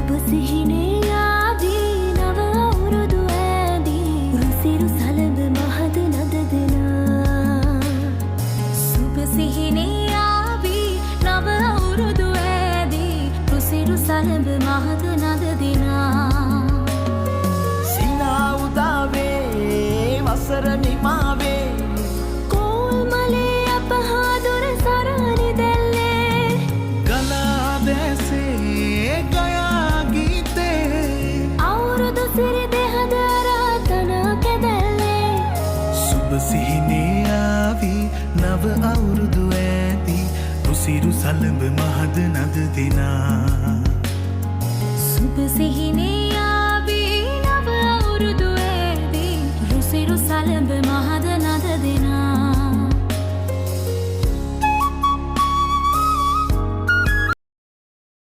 සුබ සිහිනේ ආදී නව අවුරුදු ඈදී රුසිරු සලඹ මහද නද දෙනා සුබ සිහිනේ ආදී නව අවුරුදු ඈදී රුසිරු සලඹ මහද නද දෙනා සිනා උදාවේ වසර නිමාවේ කෝල් මලේ අපහා දුර සරණි දැල්ලේ ගලා දැසේ ගයා ගීතේ අවුරුදු සිරි දෙහද ආරාධන කැදැල්ලේ සුබ සිහිනේ ආවි නව අවුරුදු ඈදී රුසිරු සලඹ මහද